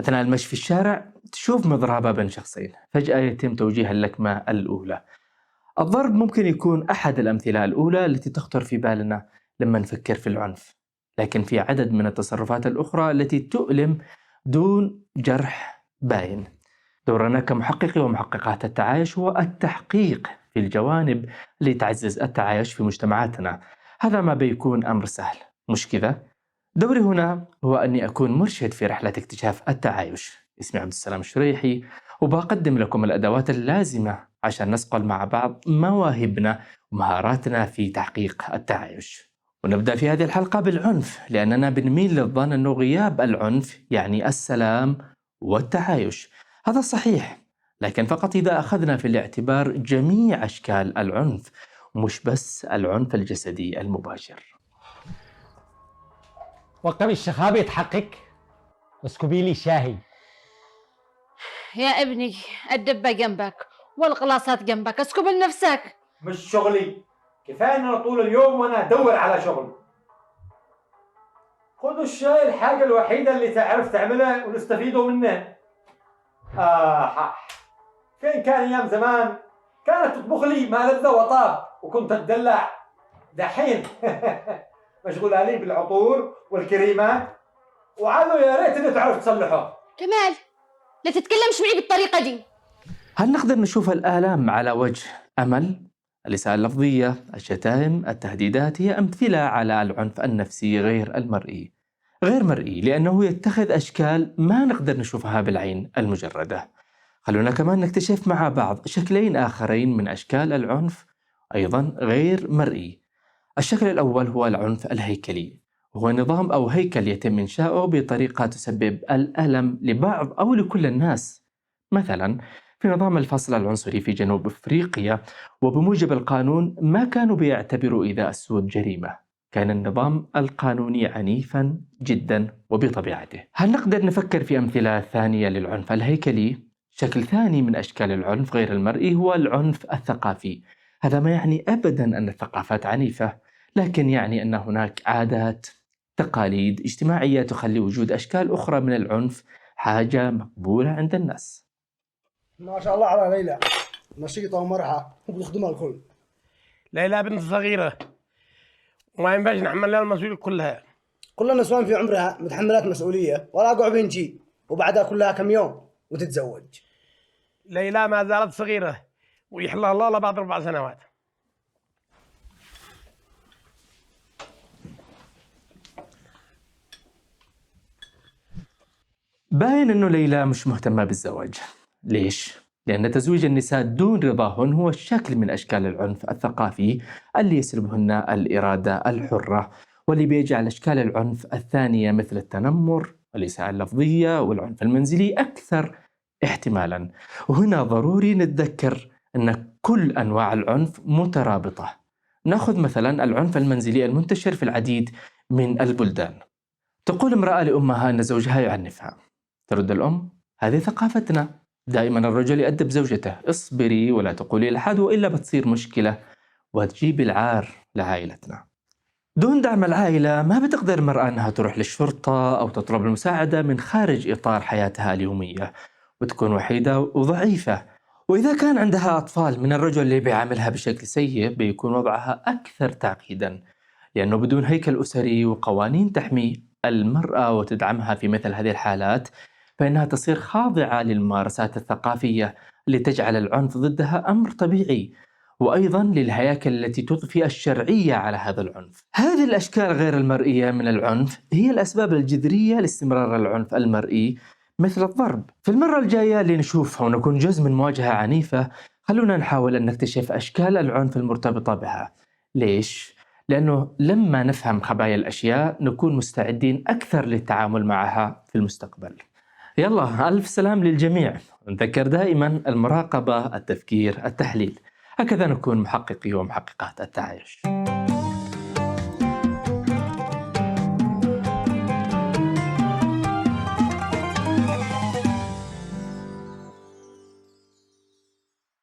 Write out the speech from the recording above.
أثناء المشي في الشارع تشوف مضربة بين شخصين، فجأة يتم توجيه اللكمة الأولى. الضرب ممكن يكون أحد الأمثلة الأولى التي تخطر في بالنا لما نفكر في العنف، لكن في عدد من التصرفات الأخرى التي تؤلم دون جرح باين. دورنا كمحققي ومحققات التعايش هو التحقيق في الجوانب اللي تعزز التعايش في مجتمعاتنا. هذا ما بيكون أمر سهل، مش كذا؟ دوري هنا هو أني أكون مرشد في رحلة اكتشاف التعايش. اسمي عبد السلام الشريحي، وبقدم لكم الأدوات اللازمة عشان نصقل مع بعض مواهبنا ومهاراتنا في تحقيق التعايش. ونبدأ في هذه الحلقة بالعنف، لأننا بنميل للظن أنه غياب العنف يعني السلام والتعايش. هذا صحيح، لكن فقط إذا أخذنا في الاعتبار جميع أشكال العنف، مش بس العنف الجسدي المباشر. وقف الشخاب يتحقق واسكبي لي شاهي. يا ابني الدبة جنبك والقلاصات جنبك، اسكب لنفسك. مش شغلي، كفاية أنا طول اليوم وأنا أدور على شغل. خذوا الشاي، الحاجة الوحيدة اللي تعرف تعملها ونستفيدوا منها. فين كان أيام زمان كانت تطبخ لي ما لذ وطاب وكنت أتدلع. دحين مشغولة لي بالعطور والكريمات، وعادوا يا ريت إنه تعرف تصلحه. كمال لا تتكلمش معي بالطريقة دي. هل نقدر نشوف الآلام على وجه أمل؟ الإساءة اللفظية، الشتائم، التهديدات هي أمثلة على العنف النفسي غير المرئي. غير مرئي لأنه يتخذ أشكال ما نقدر نشوفها بالعين المجردة. خلونا كمان نكتشف مع بعض شكلين آخرين من أشكال العنف أيضا غير مرئي. الشكل الأول هو العنف الهيكلي، وهو نظام أو هيكل يتم إنشاؤه بطريقة تسبب الألم لبعض أو لكل الناس. مثلا في نظام الفصل العنصري في جنوب أفريقيا، وبموجب القانون ما كانوا بيعتبروا إيذاء السود جريمة. كان النظام القانوني عنيفا جدا وبطبيعته. هل نقدر نفكر في أمثلة ثانية للعنف الهيكلي؟ شكل ثاني من أشكال العنف غير المرئي هو العنف الثقافي. هذا ما يعني أبدا أن الثقافات عنيفة، لكن يعني أن هناك عادات، تقاليد اجتماعية تخلي وجود أشكال أخرى من العنف حاجة مقبولة عند الناس. ما شاء الله على ليلى، نشيطة ومرحة وبتخدمها الكل. ليلى بنت صغيرة وما ينفعش نحمل لها المسؤولية كلها. كل النسوان في عمرها متحملات مسؤولية، ولا أقع بنجي وبعدها كلها كم يوم وتتزوج. ليلى ما زالت صغيرة ويحلها الله بعد 4 سنوات. باين أنه ليلى مش مهتمة بالزواج. ليش؟ لأن تزويج النساء دون رضاهن هو شكل من أشكال العنف الثقافي اللي يسلبهن الإرادة الحرة، واللي بيجعل أشكال العنف الثانية مثل التنمر والإساءة اللفظية والعنف المنزلي أكثر احتمالا. وهنا ضروري نتذكر أن كل أنواع العنف مترابطة. نأخذ مثلا العنف المنزلي المنتشر في العديد من البلدان. تقول امرأة لأمها أن زوجها يعنفها، ترد الأم: هذه ثقافتنا، دائما الرجل يؤدب زوجته، اصبري ولا تقولي لأحد وإلا بتصير مشكلة وتجيب العار لعائلتنا. دون دعم العائلة ما بتقدر المرأة أنها تروح للشرطة أو تطلب المساعدة من خارج إطار حياتها اليومية، وتكون وحيدة وضعيفة. وإذا كان عندها أطفال من الرجل اللي بيعاملها بشكل سيء، بيكون وضعها أكثر تعقيدا، لأنه بدون هيكل أسري وقوانين تحمي المرأة وتدعمها في مثل هذه الحالات، فإنها تصير خاضعة للممارسات الثقافية اللي تجعل العنف ضدها أمر طبيعي، وأيضا للهياكل التي تضفي الشرعية على هذا العنف. هذه الأشكال غير المرئية من العنف هي الأسباب الجذرية لاستمرار العنف المرئي مثل الضرب. في المرة الجاية اللي نشوفها ونكون جزء من مواجهة عنيفة، خلونا نحاول أن نكتشف أشكال العنف المرتبطة بها. ليش؟ لأنه لما نفهم خبايا الأشياء نكون مستعدين أكثر للتعامل معها في المستقبل. يلا، ألف سلام للجميع. نذكر دائما المراقبة، التفكير، التحليل. هكذا نكون محققي ومحققات التعايش.